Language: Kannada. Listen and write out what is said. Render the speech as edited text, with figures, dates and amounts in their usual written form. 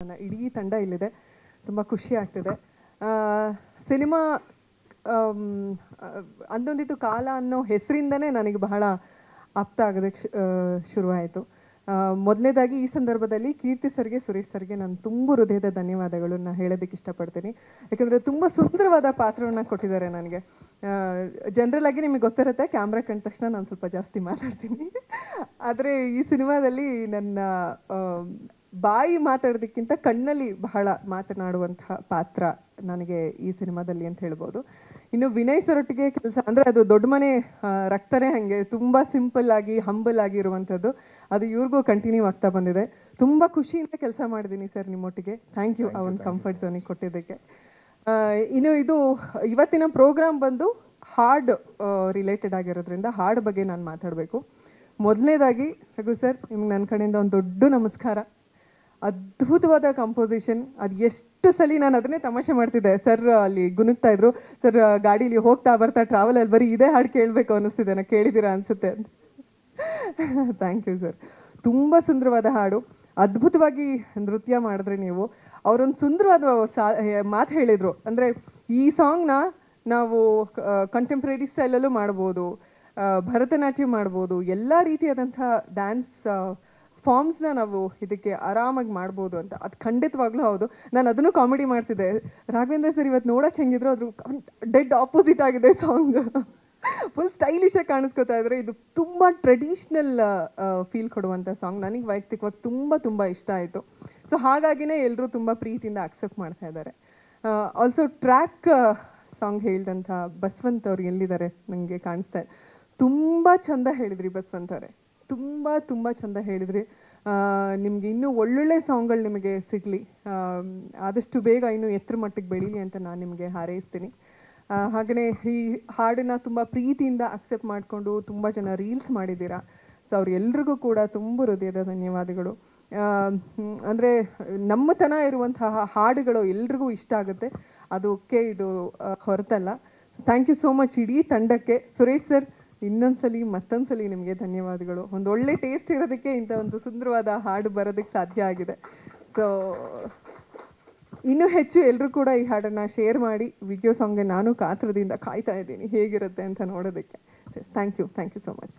ನನ್ನ ಇಡೀ ತಂಡ ಇಲ್ಲಿದೆ. ತುಂಬ ಖುಷಿ ಆಗ್ತಿದೆ. ಸಿನಿಮಾ ಅಂದೊಂದಿತ್ತು ಕಾಲ ಅನ್ನೋ ಹೆಸರಿಂದನೇ ನನಗೆ ಬಹಳ ಆಪ್ತ ಆಗೋದಕ್ಕೆ ಶುರುವಾಯಿತು. ಮೊದಲನೇದಾಗಿ ಈ ಸಂದರ್ಭದಲ್ಲಿ ಕೀರ್ತಿ ಸರ್ಗೆ, ಸುರೇಶ್ ಸರ್ಗೆ ನಾನು ತುಂಬ ಹೃದಯದ ಧನ್ಯವಾದಗಳನ್ನ ಹೇಳೋದಕ್ಕೆ ಇಷ್ಟಪಡ್ತೀನಿ. ಯಾಕಂದರೆ ತುಂಬ ಸುಂದರವಾದ ಪಾತ್ರವನ್ನು ಕೊಟ್ಟಿದ್ದಾರೆ ನನಗೆ. ಜನರಲ್ ಆಗಿ ನಿಮಗೆ ಗೊತ್ತಿರುತ್ತೆ, ಕ್ಯಾಮ್ರಾ ಕಂಡ ತಕ್ಷಣ ನಾನು ಸ್ವಲ್ಪ ಜಾಸ್ತಿ ಮಾತಾಡ್ತೀನಿ. ಆದರೆ ಈ ಸಿನಿಮಾದಲ್ಲಿ ನನ್ನ ಬಾಯಿ ಮಾತಾಡೋದಕ್ಕಿಂತ ಕಣ್ಣಲ್ಲಿ ಬಹಳ ಮಾತನಾಡುವಂತಹ ಪಾತ್ರ ನನಗೆ ಈ ಸಿನಿಮಾದಲ್ಲಿ ಅಂತ ಹೇಳ್ಬೋದು. ಇನ್ನು ವಿನಯ್ ಸರೊಟ್ಟಿಗೆ ಕೆಲಸ ಅಂದರೆ ಅದು ದೊಡ್ಡ ಮನೆ ರಕ್ತನೇ ಹಾಗೆ ತುಂಬ ಸಿಂಪಲ್ ಆಗಿ ಹಂಬಲ್ ಆಗಿರುವಂಥದ್ದು. ಅದು ಇವ್ರಿಗೂ ಕಂಟಿನ್ಯೂ ಆಗ್ತಾ ಬಂದಿದೆ. ತುಂಬ ಖುಷಿಯಿಂದ ಕೆಲಸ ಮಾಡಿದ್ದೀನಿ ಸರ್ ನಿಮ್ಮೊಟ್ಟಿಗೆ. ಥ್ಯಾಂಕ್ ಯು ಆ ಒಂದು ಕಂಫರ್ಟ್ ಝೋನಿಗೆ ಕೊಟ್ಟಿದ್ದಕ್ಕೆ. ಇನ್ನು ಇದು ಇವತ್ತಿನ ಪ್ರೋಗ್ರಾಮ್ ಬಂದು ಹಾಡ್ ರಿಲೇಟೆಡ್ ಆಗಿರೋದ್ರಿಂದ ಹಾಡ್ ಬಗ್ಗೆ ನಾನು ಮಾತಾಡಬೇಕು. ಮೊದಲನೇದಾಗಿ ರಘು ಸರ್, ನಿಮ್ಗೆ ನನ್ನ ಕಡೆಯಿಂದ ಒಂದು ದೊಡ್ಡ ನಮಸ್ಕಾರ. ಅದ್ಭುತವಾದ ಕಂಪೋಸಿಷನ್. ಅದು ಎಷ್ಟು ಸಲ ನಾನು ಅದನ್ನೇ ತಮಾಷೆ ಮಾಡ್ತಿದ್ದೆ. ಸರ್ ಅಲ್ಲಿ ಗುನುಗ್ತಾ ಇದ್ರು, ಸರ್ ಗಾಡೀಲಿ ಹೋಗ್ತಾ ಬರ್ತಾ ಟ್ರಾವೆಲಲ್ಲಿ ಬರೀ ಇದೇ ಹಾಡು ಕೇಳಬೇಕು ಅನ್ನಿಸ್ತಿದೆ, ನಾನು ಕೇಳಿದ್ದೀರಾ ಅನಿಸುತ್ತೆ ಅಂತ. Thank you sir. ತುಂಬ ಸುಂದರವಾದ ಹಾಡು. ಅದ್ಭುತವಾಗಿ ನೃತ್ಯ ಮಾಡಿದ್ರೆ ನೀವು. ಅವರೊಂದು ಸುಂದರವಾದ ಮಾತು ಹೇಳಿದರು. ಅಂದರೆ ಈ ಸಾಂಗ್ನ ನಾವು ಕಂಟೆಂಪ್ರರಿ ಸ್ಟೈಲಲ್ಲೂ ಮಾಡ್ಬೋದು, ಭರತನಾಟ್ಯ ಮಾಡ್ಬೋದು, ಎಲ್ಲ ರೀತಿಯಾದಂಥ ಡ್ಯಾನ್ಸ್ ಫಾರ್ಮ್ಸ್ನ ನಾವು ಇದಕ್ಕೆ ಆರಾಮಾಗಿ ಮಾಡ್ಬೋದು ಅಂತ. ಅದು ಖಂಡಿತವಾಗ್ಲೂ ಹೌದು. ನಾನು ಅದನ್ನು ಕಾಮಿಡಿ ಮಾಡ್ತಿದ್ದೆ. ರಾಘವೇಂದ್ರ ಸರ್ ಇವತ್ತು ನೋಡೋಕ್ಕೆ ಹೆಂಗಿದ್ರು ಅದ್ರ ಡೆಡ್ ಆಪೋಸಿಟ್ ಆಗಿದೆ ಸಾಂಗ್. ಫುಲ್ ಸ್ಟೈಲಿಶಾಗಿ ಕಾಣಿಸ್ಕೊತಾ ಇದ್ರೆ. ಇದು ತುಂಬ ಟ್ರೆಡಿಷ್ನಲ್ ಫೀಲ್ ಕೊಡುವಂಥ ಸಾಂಗ್. ನನಗೆ ವೈಯಕ್ತಿಕವಾಗಿ ತುಂಬ ತುಂಬ ಇಷ್ಟ ಆಯಿತು. ಸೊ ಹಾಗಾಗಿನೇ ಎಲ್ಲರೂ ತುಂಬ ಪ್ರೀತಿಯಿಂದ ಅಕ್ಸೆಪ್ಟ್ ಮಾಡ್ತಾ ಇದ್ದಾರೆ. ಆಲ್ಸೋ ಟ್ರ್ಯಾಕ್ ಸಾಂಗ್ ಹೇಳಿದಂಥ ಬಸವಂತ್ ಅವ್ರು ಎಲ್ಲಿದ್ದಾರೆ ನನಗೆ ಕಾಣಿಸ್ತಾ ಇದೆ. ತುಂಬ ಚಂದ ಹೇಳಿದ್ರಿ ಬಸವಂತ್ ಅವರೇ, ತುಂಬ ತುಂಬ ಚಂದ ಹೇಳಿದ್ರಿ. ನಿಮಗೆ ಇನ್ನೂ ಒಳ್ಳೊಳ್ಳೆ ಸಾಂಗ್ಗಳು ನಿಮಗೆ ಸಿಗಲಿ, ಆದಷ್ಟು ಬೇಗ ಇನ್ನೂ ಎತ್ತರ ಮಟ್ಟಿಗೆ ಬೆಳೀಲಿ ಅಂತ ನಾನು ನಿಮಗೆ ಹಾರೈಸ್ತೀನಿ. ಹಾಗೆಯೇ ಈ ಹಾಡನ್ನು ತುಂಬ ಪ್ರೀತಿಯಿಂದ ಅಕ್ಸೆಪ್ಟ್ ಮಾಡಿಕೊಂಡು ತುಂಬ ಜನ ರೀಲ್ಸ್ ಮಾಡಿದ್ದೀರಾ. ಸೊ ಅವ್ರೆಲ್ರಿಗೂ ಕೂಡ ತುಂಬ ಹೃದಯದ ಧನ್ಯವಾದಗಳು. ಅಂದರೆ ನಮ್ಮತನ ಇರುವಂತಹ ಹಾಡುಗಳು ಎಲ್ರಿಗೂ ಇಷ್ಟ ಆಗುತ್ತೆ, ಅದಕ್ಕೆ ಇದು ಹೊರತಲ್ಲ. ಥ್ಯಾಂಕ್ ಯು ಸೋ ಮಚ್ ಇಡೀ ತಂಡಕ್ಕೆ. ಸುರೇಶ್ ಸರ್, ಮತ್ತೊಂದ್ಸಲಿ ನಿಮಗೆ ಧನ್ಯವಾದಗಳು. ಒಂದು ಒಳ್ಳೆ ಟೇಸ್ಟ್ ಇರೋದಕ್ಕೆ ಇಂಥ ಒಂದು ಸುಂದರವಾದ ಹಾಡು ಬರೋದಕ್ಕೆ ಸಾಧ್ಯ ಆಗಿದೆ. ಸೊ ಇನ್ನೂ ಹೆಚ್ಚು ಎಲ್ಲರೂ ಕೂಡ ಈ ಹಾಡನ್ನು ಶೇರ್ ಮಾಡಿ. ವಿಡಿಯೋ ಸಾಂಗ್ಗೆ ನಾನು ಕಾತರದಿಂದ ಕಾಯ್ತಾ ಇದ್ದೀನಿ ಹೇಗಿರುತ್ತೆ ಅಂತ ನೋಡೋದಕ್ಕೆ. Thank you so much.